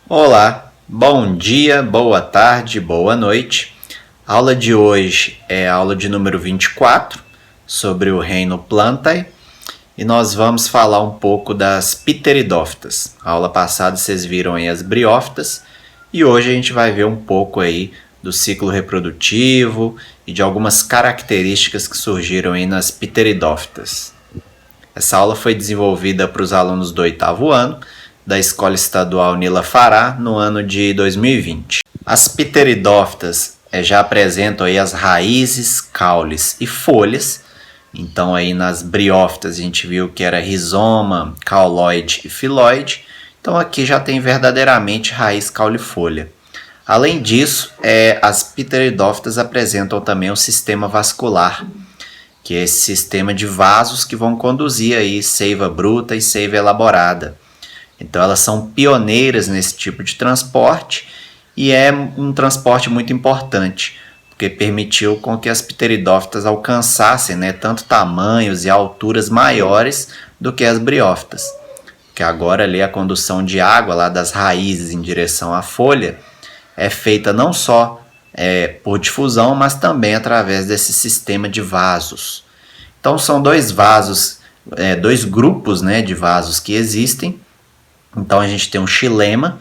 Olá, bom dia, boa tarde, boa noite. A aula de hoje é a aula de número 24 sobre o reino Plantae e nós vamos falar um pouco das pteridófitas. A aula passada vocês viram aí as briófitas e hoje a gente vai ver um pouco aí do ciclo reprodutivo e de algumas características que surgiram aí nas pteridófitas. Essa aula foi desenvolvida para os alunos do 8º ano da Escola Estadual Nila Fará no ano de 2020. As pteridófitas já apresentam aí as raízes, caules e folhas. Então aí nas briófitas a gente viu que era rizoma, cauloide e filóide. Então aqui já tem verdadeiramente raiz, caule e folha. Além disso, as pteridófitas apresentam também o sistema vascular, que é esse sistema de vasos que vão conduzir aí seiva bruta e seiva elaborada. Então elas são pioneiras nesse tipo de transporte e é um transporte muito importante, porque permitiu com que as pteridófitas alcançassem tanto tamanhos e alturas maiores do que as briófitas. Que agora ali a condução de água lá das raízes em direção à folha é feita não só por difusão, mas também através desse sistema de vasos. Então são dois grupos de vasos que existem. Então a gente tem um xilema,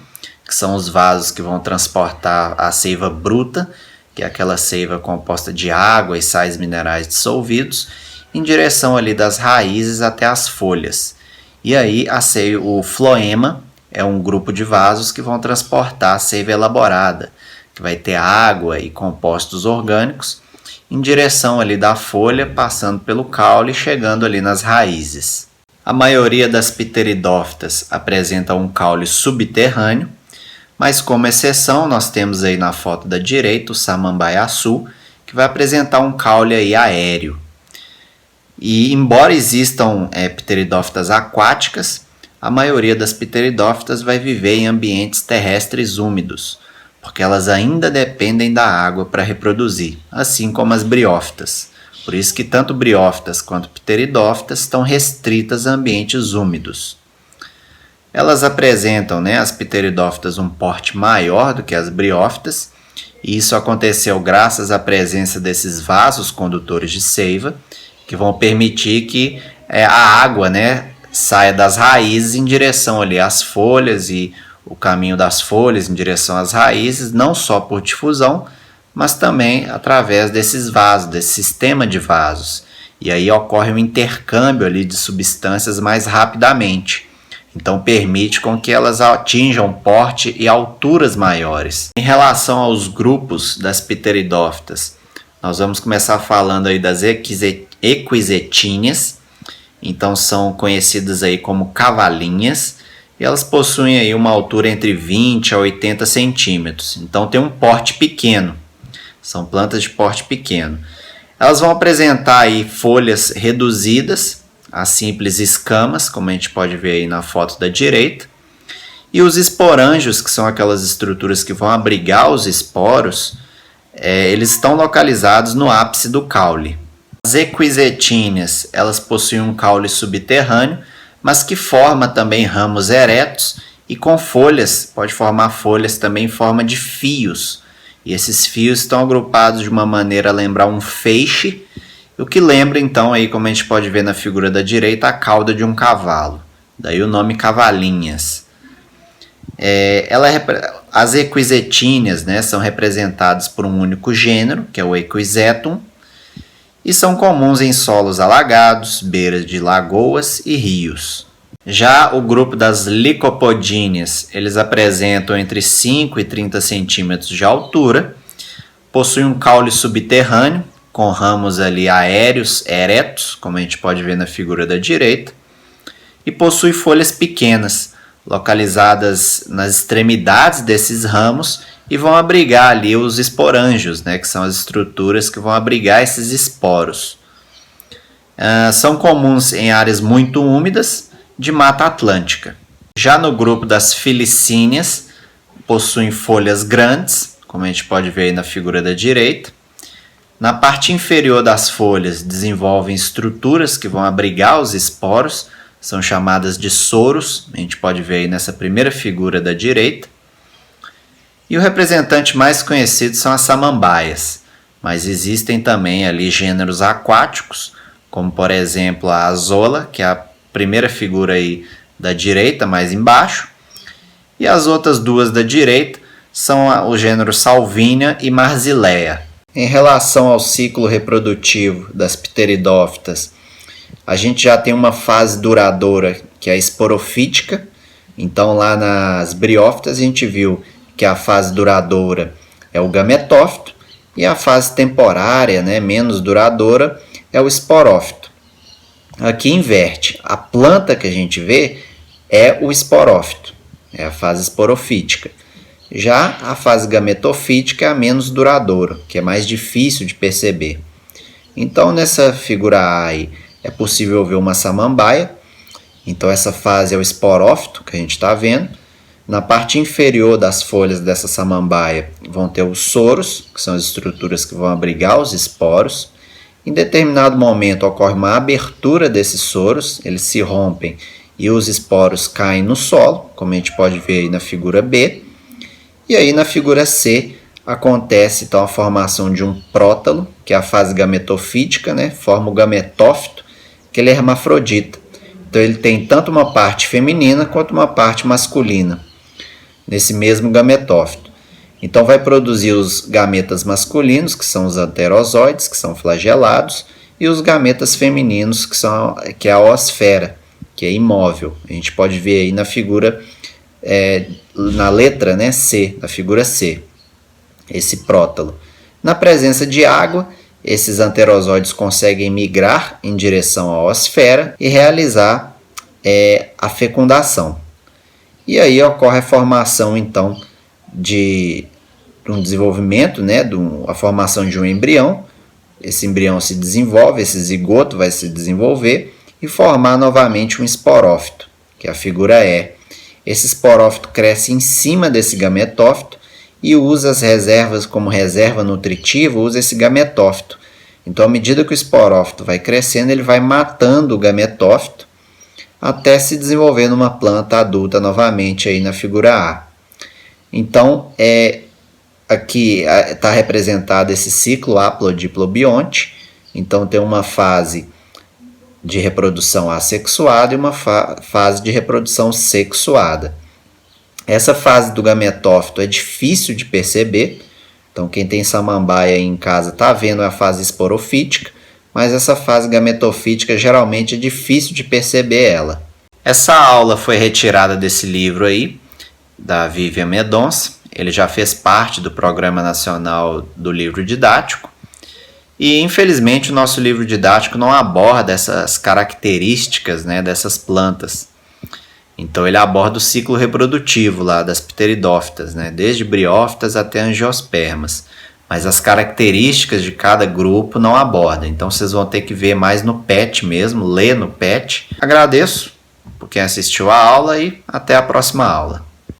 que são os vasos que vão transportar a seiva bruta, que é aquela seiva composta de água e sais minerais dissolvidos, em direção ali das raízes até as folhas. E aí o floema é um grupo de vasos que vão transportar a seiva elaborada, que vai ter água e compostos orgânicos, em direção ali da folha, passando pelo caule e chegando ali nas raízes. A maioria das pteridófitas apresenta um caule subterrâneo, mas como exceção nós temos aí na foto da direita o samambaiaçu, que vai apresentar um caule aí aéreo. E embora existam pteridófitas aquáticas, a maioria das pteridófitas vai viver em ambientes terrestres úmidos, porque elas ainda dependem da água para reproduzir, assim como as briófitas. Por isso que tanto briófitas quanto pteridófitas estão restritas a ambientes úmidos. Elas apresentam, as pteridófitas, um porte maior do que as briófitas, e isso aconteceu graças à presença desses vasos condutores de seiva, que vão permitir que a água saia das raízes em direção ali às folhas e o caminho das folhas em direção às raízes, não só por difusão, mas também através desses vasos, desse sistema de vasos. E aí ocorre um intercâmbio ali de substâncias mais rapidamente. Então permite com que elas atinjam porte e alturas maiores. Em relação aos grupos das pteridófitas, nós vamos começar falando aí das equisetíneas. Então são conhecidas aí como cavalinhas. E elas possuem aí uma altura entre 20 a 80 centímetros. Então tem um porte pequeno. São plantas de porte pequeno. Elas vão apresentar aí folhas reduzidas a simples escamas, como a gente pode ver aí na foto da direita. E os esporângios, que são aquelas estruturas que vão abrigar os esporos, eles estão localizados no ápice do caule. As equisetíneas, elas possuem um caule subterrâneo, mas que forma também ramos eretos e com folhas, pode formar folhas também em forma de fios. E esses fios estão agrupados de uma maneira a lembrar um feixe, o que lembra então, aí, como a gente pode ver na figura da direita, a cauda de um cavalo. Daí o nome cavalinhas. As equisetíneas são representadas por um único gênero, que é o Equisetum, e são comuns em solos alagados, beiras de lagoas e rios. Já o grupo das licopodíneas, eles apresentam entre 5 e 30 centímetros de altura, possuem um caule subterrâneo, com ramos ali aéreos, eretos, como a gente pode ver na figura da direita, e possui folhas pequenas, localizadas nas extremidades desses ramos, e vão abrigar ali os esporângios, que são as estruturas que vão abrigar esses esporos. São comuns em áreas muito úmidas de Mata Atlântica. Já no grupo das filicíneas, possuem folhas grandes, como a gente pode ver aí na figura da direita. Na parte inferior das folhas desenvolvem estruturas que vão abrigar os esporos, são chamadas de soros, a gente pode ver aí nessa primeira figura da direita. E o representante mais conhecido são as samambaias, mas existem também ali gêneros aquáticos, como por exemplo a azola, que é a primeira figura aí da direita, mais embaixo, e as outras duas da direita são o gênero Salvinia e Marsilea. Em relação ao ciclo reprodutivo das pteridófitas, a gente já tem uma fase duradoura que é a esporofítica. Então lá nas briófitas a gente viu que a fase duradoura é o gametófito e a fase temporária, né, menos duradoura, é o esporófito. Aqui inverte. A planta que a gente vê é o esporófito, é a fase esporofítica. Já a fase gametofítica é a menos duradoura, que é mais difícil de perceber. Então nessa figura A aí, é possível ver uma samambaia. Então essa fase é o esporófito que a gente está vendo. Na parte inferior das folhas dessa samambaia vão ter os soros, que são as estruturas que vão abrigar os esporos. Em determinado momento ocorre uma abertura desses soros, eles se rompem e os esporos caem no solo, como a gente pode ver aí na figura B. E aí na figura C acontece então a formação de um prótalo, que é a fase gametofítica, né? Forma o gametófito, que ele é hermafrodita. Então ele tem tanto uma parte feminina quanto uma parte masculina nesse mesmo gametófito. Então vai produzir os gametas masculinos, que são os anterozoides, que são flagelados, e os gametas femininos, que é a oosfera, que é imóvel. A gente pode ver aí na figura, na letra, né, C, na figura C, esse prótalo. Na presença de água, esses anterozoides conseguem migrar em direção à oosfera e realizar a fecundação. E aí ocorre a formação, então, de um desenvolvimento, né, a formação de um embrião. Esse embrião se desenvolve, esse zigoto vai se desenvolver e formar novamente um esporófito, que é a figura E. Esse esporófito cresce em cima desse gametófito e usa as reservas como reserva nutritiva, usa esse gametófito. Então, à medida que o esporófito vai crescendo, ele vai matando o gametófito até se desenvolver numa planta adulta novamente aí na figura A. Então, aqui está representado esse ciclo haplodiplobionte. Então, tem uma fase de reprodução assexuada e uma fase de reprodução sexuada. Essa fase do gametófito é difícil de perceber. Então, quem tem samambaia aí em casa está vendo a fase esporofítica, mas essa fase gametofítica geralmente é difícil de perceber ela. Essa aula foi retirada desse livro aí, da Vivian Medonça. Ele já fez parte do Programa Nacional do Livro Didático. E, infelizmente, o nosso livro didático não aborda essas características, né, dessas plantas. Então, ele aborda o ciclo reprodutivo lá das pteridófitas, né, desde briófitas até angiospermas. Mas as características de cada grupo não aborda. Então vocês vão ter que ver mais no PET mesmo, ler no PET. Agradeço por quem assistiu a aula e até a próxima aula.